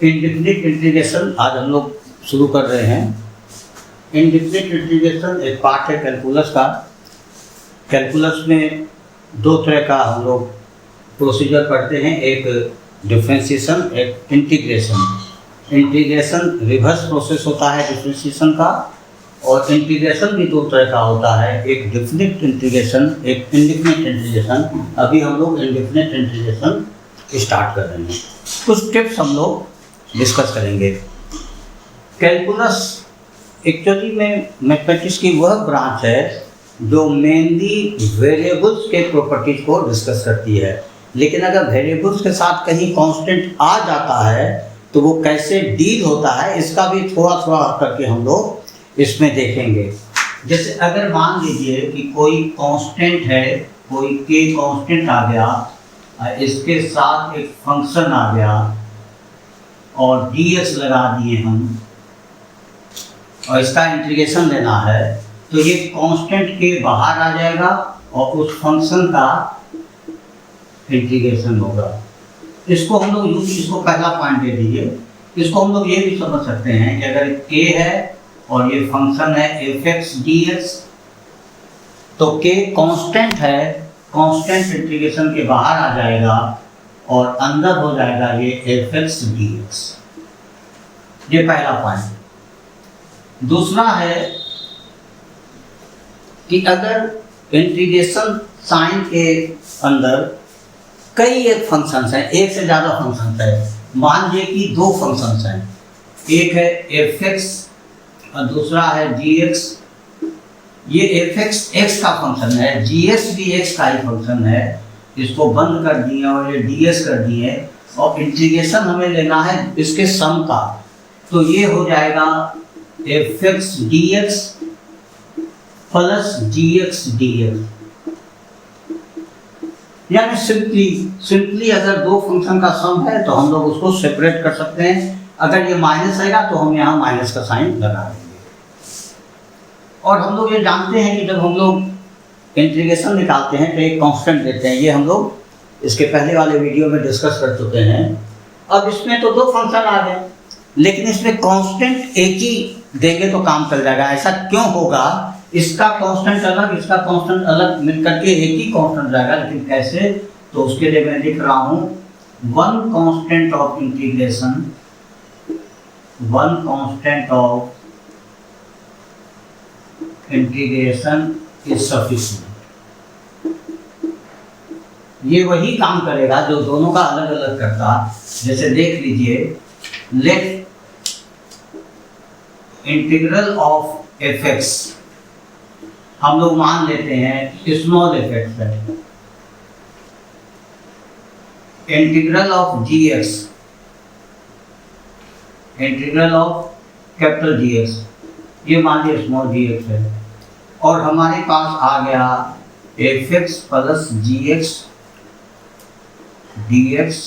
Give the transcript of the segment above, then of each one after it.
Indefinite integration आज हम लोग शुरू कर रहे हैं। इंडेफिनिट इंटीग्रेशन एक पार्ट है कैलकुलस का। कैलकुलस में दो तरह का हम लोग प्रोसीजर पढ़ते हैं, एक डिफरेंशिएशन, एक इंटीग्रेशन। इंटीग्रेशन रिवर्स प्रोसेस होता है डिफरेंशिएशन का, और इंटीग्रेशन भी दो तरह का होता है, एक डेफिनिट इंटीग्रेशन, एक इंडेफिनिट इंटीग्रेशन। अभी हम लोग इंडेफिनिट इंटीग्रेशन स्टार्ट कर रहे हैं। कुछ टिप्स हम लोग डिस्कस करेंगे। कैलकुलस एक्चुअली में मैथमेटिक्स की वह ब्रांच है जो मेनली वेरिएबल्स के प्रॉपर्टीज को डिस्कस करती है, लेकिन अगर वेरिएबल्स के साथ कहीं कांस्टेंट आ जाता है तो वो कैसे डील होता है इसका भी थोड़ा थोड़ा करके हम लोग इसमें देखेंगे। जैसे अगर मान लीजिए कि कोई कांस्टेंट है, कोई के कांस्टेंट आ गया, इसके साथ एक फंक्शन आ गया और dx लगा दिए हम, और इसका इंटीग्रेशन लेना है, तो ये कांस्टेंट के बाहर आ जाएगा और उस फंक्शन का इंटीग्रेशन होगा। इसको हम लोग इसको पहला पॉइंट दे दीजिए। इसको हम लोग ये भी समझ सकते हैं कि अगर k है और ये फंक्शन है f(x) dx, तो k कांस्टेंट है, कांस्टेंट इंटीग्रेशन के बाहर आ जाएगा और अंदर हो जाएगा ये f(x) dx। ये पहला पॉइंट। दूसरा है कि अगर इंटीग्रेशन साइन के अंदर कई एक फंक्शंस हैं, एक से ज़्यादा फंक्शंस हैं, मान लीजिए कि दो फंक्शंस हैं, एक है f(x) और दूसरा है gx। ये f(x) x का फंक्शन है, gx भी x का ही फंक्शन है। इसको बंद कर दिए और ये ds कर दिए, और इंटीग्रेशन हमें लेना है इसके सम का, तो ये हो जाएगा f(x) dx plus gx dx। यानी सिंपली अगर दो फंक्शन का सम है तो हम लोग उसको सेपरेट कर सकते हैं। अगर ये माइनस आएगा तो हम यहाँ माइनस का साइन लगा देंगे। और हम लोग ये जानते हैं कि जब हम लोग इंटीग्रेशन निकालते हैं तो एक कांस्टेंट देते हैं। ये हम लोग इसके पहले वाले वीडियो में डिस्कस कर चुके हैं। अब इसमें तो दो फंक्शन आ गए, लेकिन इसमें कांस्टेंट एक ही देंगे तो काम चल जाएगा। ऐसा क्यों होगा? इसका कांस्टेंट अलग, इसका कांस्टेंट अलग, मिल करके एक ही कांस्टेंट जाएगा। लेकिन कैसे? तो उसके लिए मैं लिख रहा हूँ one constant of integration, one constant of integration is sufficient. ये वही काम करेगा जो दोनों का अलग अलग करता। जैसे देख लीजिए, लेट इंटीग्रल ऑफ f(x) हम लोग मान लेते हैं स्मॉल f(x) है, integral of gx, integral of capital Gx, ये मान लिया स्मॉल gx है, और हमारे पास आ गया f(x) प्लस gx dx।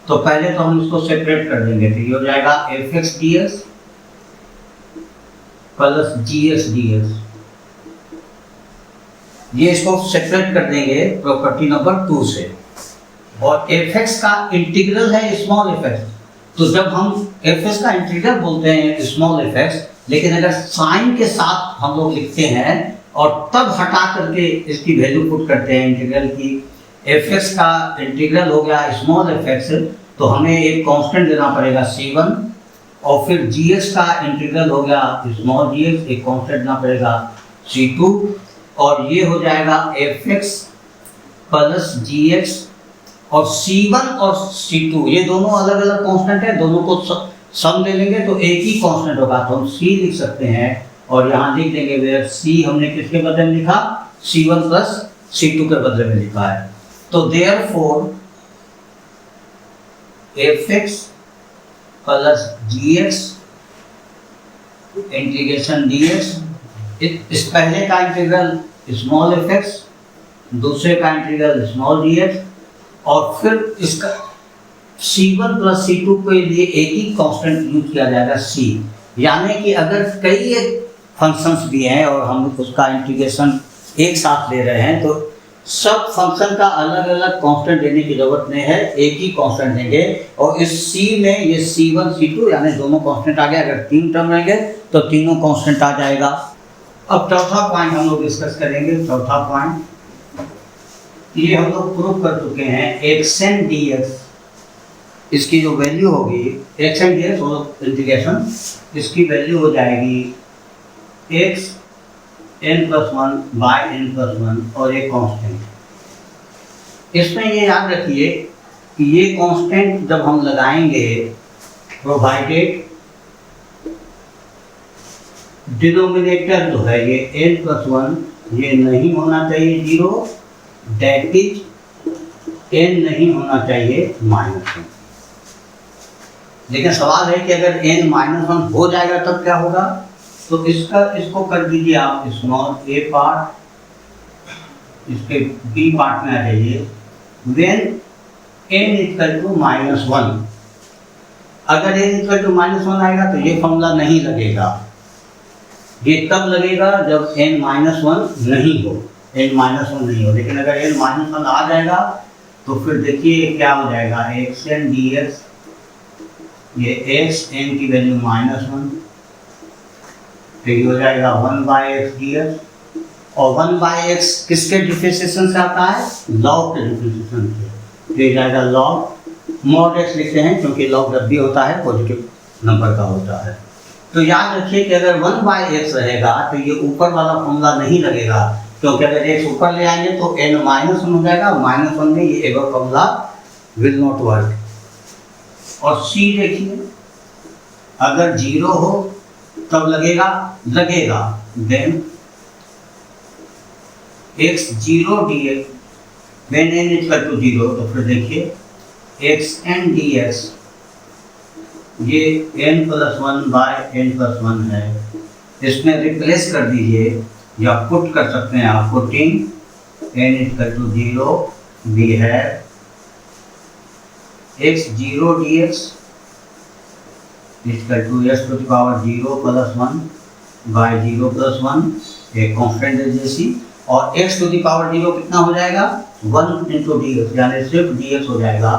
तो पहले तो हम इसको सेपरेट कर देंगे, तो ये हो जाएगा f(x) dx plus gx dx। ये इसको सेपरेट कर देंगे प्रॉपर्टी नंबर 2 से। और f(x) का इंटीग्रल है स्मॉल f(x), तो जब हम f(x) का इंटीग्रल बोलते हैं स्मॉल f(x), लेकिन अगर साइन के साथ हम लोग लिखते हैं और तब हटा करके इसकी वैल्यू पुट करते हैं इंटीग्रल की, f(x) का इंटीग्रल हो गया स्मॉल f(x), तो हमें एक कांस्टेंट देना पड़ेगा c1, और फिर gx का इंटीग्रल हो गया स्मॉल gx, एक कांस्टेंट देना पड़ेगा c2, और ये हो जाएगा f(x) प्लस gx, और c1 और c2 ये दोनों अलग अलग कांस्टेंट है, दोनों को सम ले लेंगे तो एक ही कांस्टेंट होगा, तो हम c लिख सकते हैं। और यहाँ लिख देंगे वेयर c हमने किसके बदले में लिखा, c1 प्लस c2 के बदले में लिखा है। तो therefore f(x) plus gx integration dx, इस पहले का इंटीग्रल स्मॉल f(x), दूसरे का इंटीग्रल स्मॉल dx, और फिर इसका c1 प्लस c2 के लिए एक ही कांस्टेंट यूज किया जाएगा c। यानी कि अगर कई एक फंक्शंस भी हैं और हम उसका इंटीग्रेशन एक साथ ले रहे हैं, तो सब फंक्शन का अलग अलग कांस्टेंट देने की जरूरत नहीं है, एक ही कांस्टेंट देंगे। और इस C में ये C1 C2 यानी दोनों कांस्टेंट आ गए। अगर 3 टर्म रहेंगे तो तीनों कांस्टेंट आ जाएगा। अब चौथा पॉइंट हम लोग डिस्कस करेंगे। चौथा पॉइंट ये हम लोग प्रूव कर चुके हैं, xn dx, इसकी जो वैल्यू होगी xn dx और इंटीग्रेशन, इसकी वैल्यू हो जाएगी x n+1 बाय n+1 और एक कांस्टेंट। इसमें ये याद रखिए कि ये कांस्टेंट जब हम लगाएंगे, प्रोवाइडेड डिनोमिनेटर जो है ये n+1 ये नहीं होना चाहिए 0, दैट इज n नहीं होना चाहिए -1। लेकिन सवाल है कि अगर n -1 हो जाएगा तब क्या होगा? तो इसको कर दीजिए आप स्मॉल a पार्ट, इसके b पार्ट में आ जाइए। व्हेन n = -1, अगर n = -1 आएगा तो ये फॉर्मूला नहीं लगेगा। ये तब लगेगा जब n -1 नहीं हो, लेकिन अगर n -1 आ जाएगा तो फिर देखिए क्या हो जाएगा, xn dx, ये xn की वैल्यू -1, तो ये हो जाएगा 1/x dx। और 1/x किसके डिफरेंशिएशन से आता है? लॉग के डिफरेंशिएशन से। तो ये जाएगा लॉग mod x लिखते हैं क्योंकि लॉग जब भी होता है पॉजिटिव नंबर का होता है। तो याद रखिए कि अगर 1/x रहेगा तो ये ऊपर वाला फॉर्मूला नहीं लगेगा, क्योंकि अगर x ऊपर ले आएंगे तो n -1 हो जाएगा, -1 में ये ever formula will not work. और c देखिए, अगर 0 हो तब लगेगा, then x 0 dx when n = 0, तो फिर देखिए xn dx ये n+1/n+1 है, इसमें रिप्लेस कर दीजिए या पुट कर सकते हैं आप, पुटिंग n = 0 भी है x 0 dx = s⁻0 + 1/0 + 1, एक कांस्टेंट है जैसी। और x⁻0 कितना हो जाएगा? 1 × dx, यानी सिर्फ dx हो जाएगा।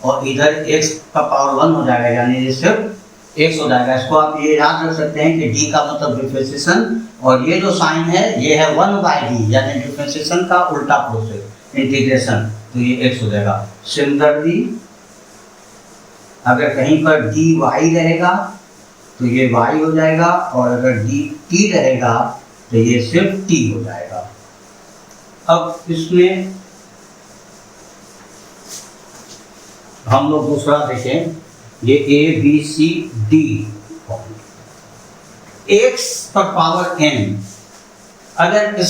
और इधर x का पावर 1 हो जाएगा, यानी ये सिर्फ x हो जाएगा। इसको आप ये याद रख सकते हैं कि d का मतलब डिफरेंशिएशन, और ये जो साइन है ये है 1/d, यानी डिफरेंशिएशन का उल्टा प्रोसेस, इंटीग्रेशन, तो ये x हो जाएगा। सिमिलरली अगर कहीं पर dy रहेगा तो ये y हो जाएगा, और अगर dt रहेगा तो ये सिर्फ t हो जाएगा। अब इसमें हम लोग दूसरा देखें, ये a b c d x पर पावर n, अगर इस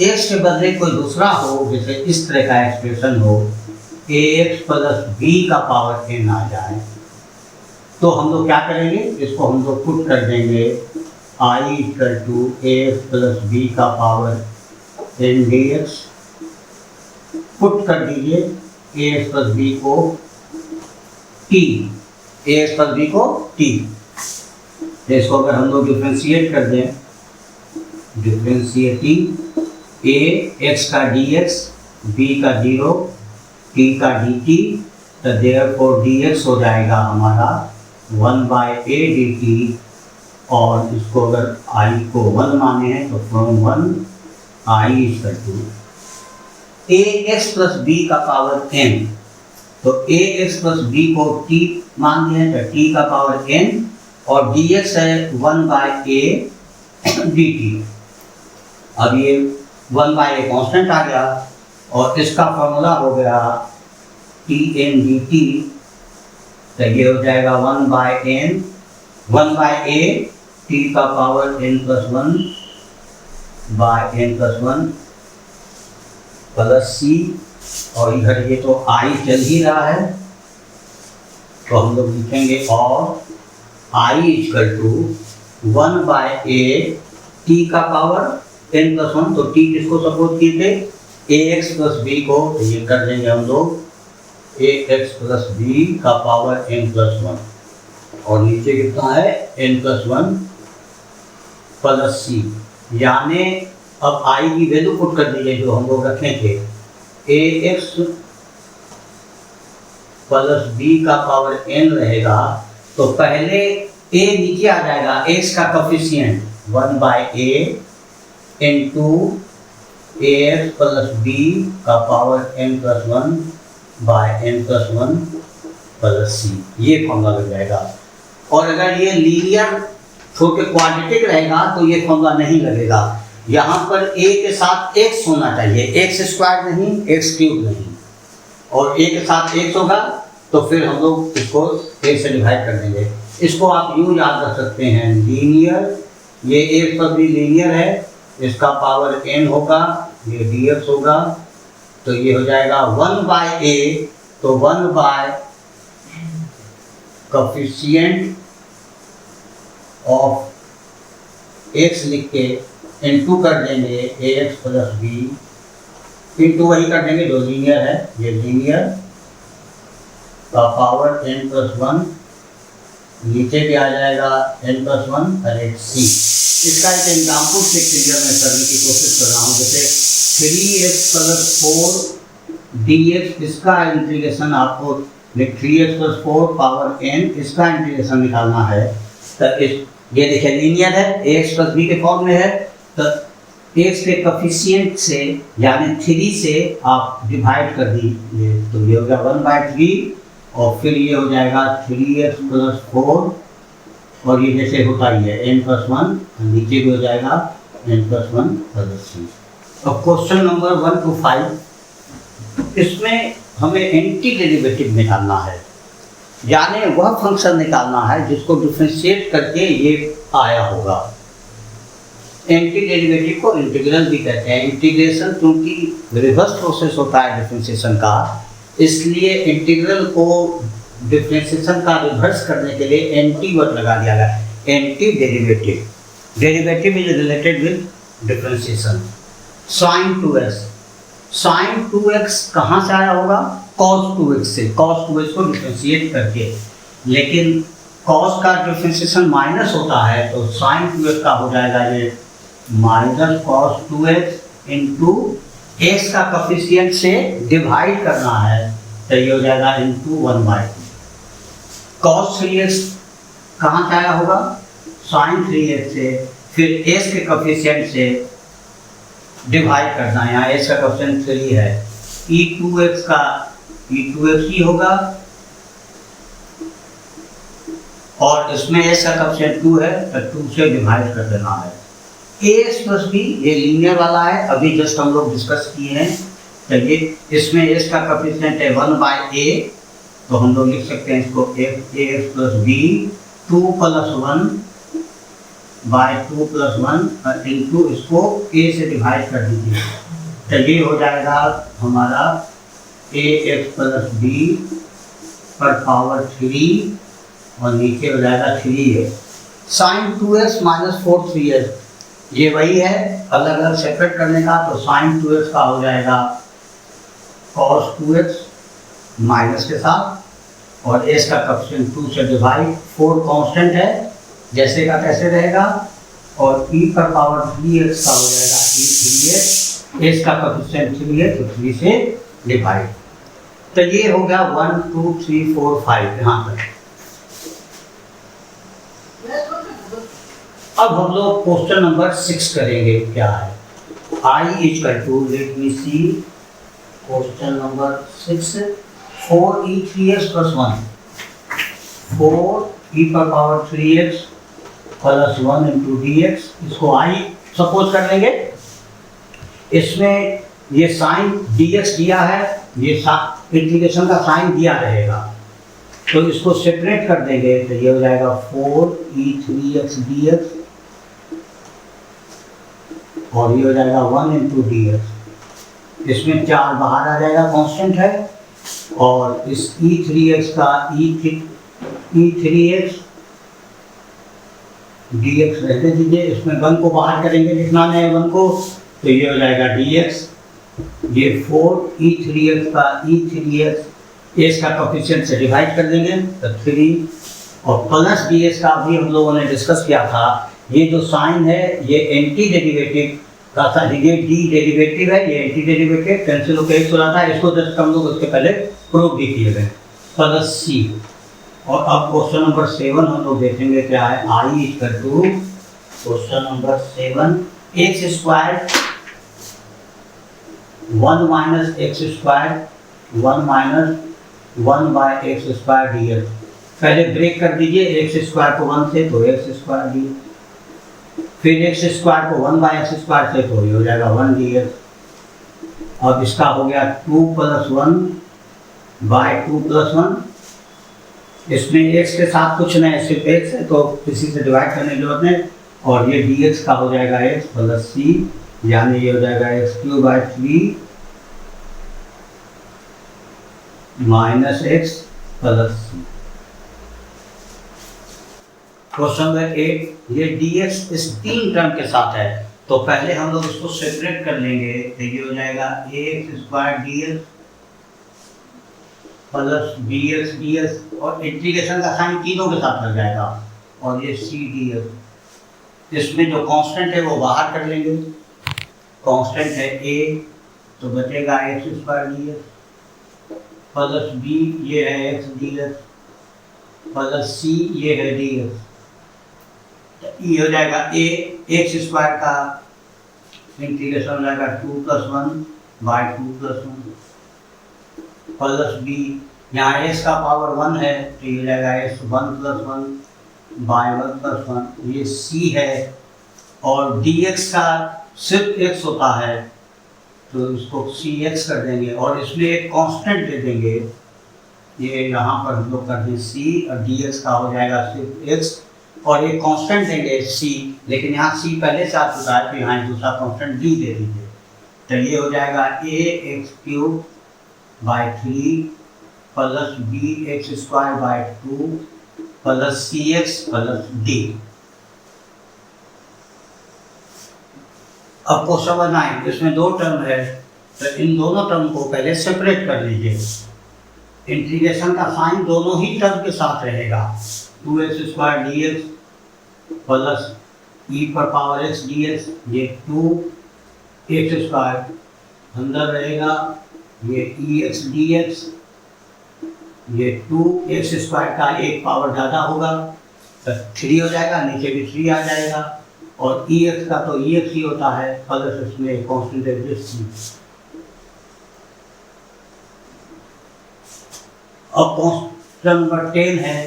x के बदले कोई दूसरा हो, जैसे इस तरह का एक्सप्रेशन हो, ax + b का पावर n आ जाए, तो हम लोग क्या करेंगे? इसको हम लोग पुट कर देंगे I = ax + b का पावर n dx। पुट कर दीजिए ax + b को t, ax + b को t। इसको अगर हम लोग डिफरेंशिएट कर दें, डिफरेंशिएटिंग a x का dx, b का 0, t का dt, तो देयरफॉर dx हो जाएगा हमारा 1/a dt। और इसको अगर I को 1 माने हैं तो फ्रॉम 1 I = ax + b का पावर n, तो ax + b को t मान दिए हैं, तो t का पावर n, और dx है 1/a dt। अब ये 1/a कांस्टेंट आ गया, और इसका फॉर्मूला हो गया Tn dt, तो ये हो जाएगा 1/a t का पावर n+1/n+1 प्लस c, और इधर ये तो I चल ही रहा है, तो हम लोग लिखेंगे और I = 1/a t का पावर n+1, तो t किसको सपोर्ट किए थे? ax + b को, तो ये कर देंगे हम लोग ax + b का पावर n+1, और नीचे कितना है? n+1 प्लस c, यानी अब आई की वैल्यू पुट कर दीजिए जो हम लोग रखे थे, ax प्लस बी का पावर n रहेगा। तो पहले a नीचे आ जाएगा, x का coefficient 1/a into ax plus b का पावर n+1/n+1 प्लस c, ये फॉर्मूला लग जाएगा। और अगर ये लीनियर छोटे क्वाड्रेटिक रहेगा तो ये फॉर्मूला नहीं लगेगा। यहाँ पर a के साथ x होना चाहिए, x² नहीं, x³ नहीं, और a के साथ x होगा तो फिर हम लोग इसको a से डिवाइड कर देंगे। इसको आप यूँ याद रख सकते हैं, लीनियर, ये a पर भी लीनियर है, इसका पावर n होगा, ये dx होगा, तो ये हो जाएगा 1/a, तो 1/ कोफिशिएंट ऑफ x लिख के इंटू कर देंगे ax प्लस b, इंटू वही कर देंगे जो लीनियर है, ये लीनियर का पावर n+1, नीचे भी आ जाएगा n+1 और एक c। इसका एक एग्जाम्पल से क्लियर मैं करने की कोशिश कर रहा हूँ। जैसे 3x प्लस 4 dx, इसका इंटीग्रेशन आपको 3x प्लस 4 पावर n, इसका इंटीग्रेशन निकालना है। तो ये देखिए लीनियर है, ax प्लस b के फॉर्म में है, तो x के कोफिशिएंट से यानी 3 से आप डिवाइड कर दीजिए, तो ये हो गया 1/3, और फिर ये हो जाएगा 3x प्लस 4, और ये जैसे होता ही है n+1, नीचे भी हो जाएगा n+1 प्लस c। अब क्वेश्चन नंबर 1 to 5, इसमें हमें एंटी डेरिवेटिव निकालना है, यानी वह फंक्शन निकालना है जिसको डिफरेंशिएट करके ये आया होगा। एंटी डेरिवेटिव को इंटीग्रल भी कहते हैं। इंटीग्रेशन क्योंकि रिवर्स प्रोसेस होता है डिफरेंशिएशन का, इसलिए इंटीग्रल को डिफरेंशिएशन का रिवर्स करने के लिए एंटी वर्ड लगा दिया गया, anti derivative. Derivative is related with differentiation. sin 2x, sin 2x कहाँ से आया होगा? cos 2x से, cos 2x को डिफरेंशिएट करके, लेकिन cos का डिफरेंशिएशन माइनस होता है, तो sin 2x का हो जाएगा ये minus cos 2x into x का कोफिशिएंट से डिवाइड करना है, तो ये हो जाएगा इंटू 1/2। cos 3x कहाँ से आया होगा? sin 3x से, फिर x के कोफिशिएंट से डिवाइड करना है, यहाँ x का कोफिशिएंट 3 है, e2x का e2x ही होगा, और इसमें s का कोफिशिएंट 2 है, तो 2 से डिवाइड कर देना है। ax प्लस b ये लीनियर वाला है, अभी जस्ट हम लोग डिस्कस किए हैं। चलिए, इसमें s का कोफिशिएंट है 1/a, तो हम लोग लिख सकते हैं इसको ax प्लस b 2 + 1/2 + 1 इंटू इसको a से डिवाइड कर दीजिए, तो ये हो जाएगा हमारा ax प्लस b पर पावर 3, और नीचे हो जाएगा 3 है। sin 2x माइनस 4 3x, ये वही है, अलग अलग सेपरेट करने का, तो sin 2x का हो जाएगा cos 2x माइनस के साथ, और s का कोफिशिएंट 2 से डिवाइड, 4 कांस्टेंट है, जैसे का कैसे रहेगा, और e पर पावर 3x का हो जाएगा e3x, s का कोफिशिएंट 3 है, तो 3 से डिवाइड। तो ये हो गया 1 2 3 4 5 यहाँ तक। अब हम लोग क्वेश्चन नंबर 6 करेंगे। क्या है? I equal to, let me see, question number 6, 4e3x plus 1, 4e पर power 3x plus 1 into dx, इसको I सपोज कर लेंगे। इसमें ये साइन dx दिया है, ये इंटीग्रेशन का साइन दिया रहेगा, तो इसको सेपरेट कर देंगे, तो ये हो जाएगा 4e3x dx, और ये हो जाएगा 1 इंटू dx। इसमें 4 बाहर आ जाएगा, कांस्टेंट है, और इस e3x का e3x dx रहने दीजिए, इसमें 1 को बाहर करेंगे, लिखना है 1 को, तो ये हो जाएगा dx, ये 4e3x का e3x s का कोफिशिएंट से डिवाइड कर देंगे, तो 3, और प्लस dx का भी हम लोगों ने डिस्कस किया था। ये जो साइन है ये एंटी डेरिवेटिव था ये डी डेरिवेटिव है, ये एंटी डेरिवेटिव कैंसिल होकर एक्स हो जाता है। इसको जस्ट हम लोग उसके पहले प्रूव भी किए गए प्लस सी। और अब क्वेश्चन नंबर 7 हम लोग देखेंगे क्या है। I equal to question number 7 X square 1 minus X square 1 minus 1 by X square D X. पहले ब्रेक कर दीजिए एक्स स्क्वायर को 1 से तो एक्स स्क्वायर डी, फिर एक्स स्क्वायर को 1 बाय एक्स स्क्वायर से तो ये हो जाएगा 1 डी एक्स। अब इसका हो गया 2 प्लस 1 बाय 2 प्लस 1। इसमें x के साथ कुछ नहीं, सिर्फ x है तो किसी से डिवाइड करने की जरूरत नहीं। और ये dx का हो जाएगा x प्लस सी, यानी ये हो जाएगा x³ by 3 minus x plus C. Question number 8 ये dx इस 3 टर्म के साथ है तो पहले हम लोग इसको सेपरेट कर लेंगे। तो ये हो जाएगा ax² dx plus bx dx, और इंटीग्रेशन का साइन तीनों के साथ लग जाएगा। और ये c dx, इसमें जो कांस्टेंट है वो बाहर कर लेंगे। कांस्टेंट है a तो बचेगा x² dx प्लस b ये है x dx प्लस c ये है dx। ये हो जाएगा a x² का इंटीग्रेशन हो जाएगा 2 plus 1 by 2 plus 1 plus b, यहाँ s का पावर 1 है तो ये जाएगा s 1 प्लस 1 बाय 1 प्लस 1। ये c है और dx का सिर्फ x होता है तो इसको cx कर देंगे और इसमें एक कांस्टेंट दे देंगे। ये यहाँ पर हम लोग कर दें c और dx का हो जाएगा सिर्फ x और एक कांस्टेंट देंगे c, लेकिन यहाँ c पहले से आ चुका है तो यहाँ दूसरा कांस्टेंट d दे दीजिए। तो ये हो जाएगा ax³ by 3 plus bx² by 2 plus cx plus d। अब क्वेश्चन नंबर 9 इसमें 2 टर्म है तो इन दोनों टर्म को पहले सेपरेट कर लीजिए। इंटीग्रेशन का साइन दोनों ही टर्म के साथ रहेगा। 2x² dx प्लस e पर पावर x dx, ये 2x² अंदर रहेगा, ये ex dx, ये 2x² का एक पावर ज़्यादा होगा तो 3 हो जाएगा, नीचे भी 3 आ जाएगा। और ex का तो ex ही होता है प्लस इसमें कांस्टेंट एग्जिस्ट। अब क्वेश्चन नंबर 10 है,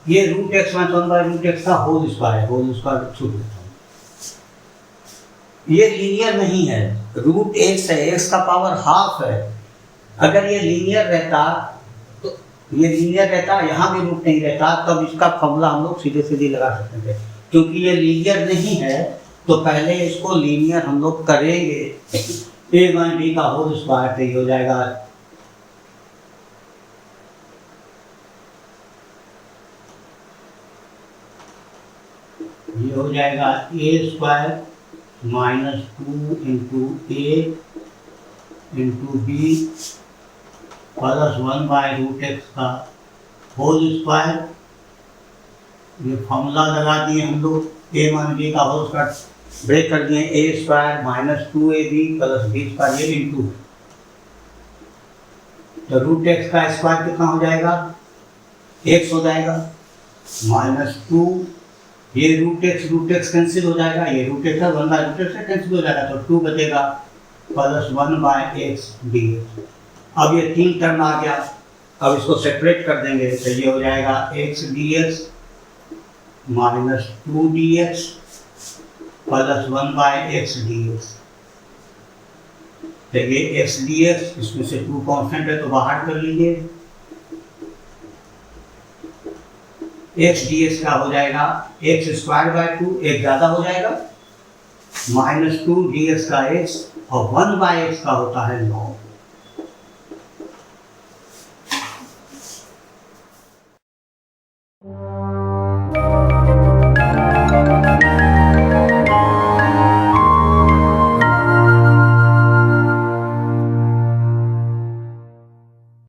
ये √x - 1 बाय √x का होल स्क्वायर छूट देता हूँ। ये लीनियर नहीं है, √x है, x का पावर हाफ है। अगर ये लीनियर रहता तो यहाँ भी रूट नहीं रहता तब इसका फॉर्मूला हम लोग सीधे सीधे लगा सकते थे। क्योंकि ये लीनियर नहीं है तो पहले इसको लीनियर हम लोग करेंगे। a - b का होल स्क्वायर तो हो जाएगा ये हो जाएगा a² minus 2 into a into b plus 1 by √x का होल स्क्वायर। ये फॉर्मूला लगा दिए हम लोग, a - b का होल स्क्वायर ब्रेक कर दिए, a² minus 2ab plus b² ये इंटू, तो √x का स्क्वायर कितना हो जाएगा x हो जाएगा माइनस 2, ये √x कैंसिल हो जाएगा, ये √x है 1 बाय √x से कैंसिल हो जाएगा तो 2 बचेगा प्लस 1 बाय x dx। अब ये 3 टर्म आ गया, अब इसको सेपरेट कर देंगे तो ये हो जाएगा x dx minus 2 dx plus 1 by x dx। तो ये x dx, इसमें से 2 कांस्टेंट है तो बाहर कर लीजिए। x dx का हो जाएगा x² बाय 2, एक ज़्यादा हो जाएगा, माइनस 2 dx का x और 1 बाय x का होता है 9।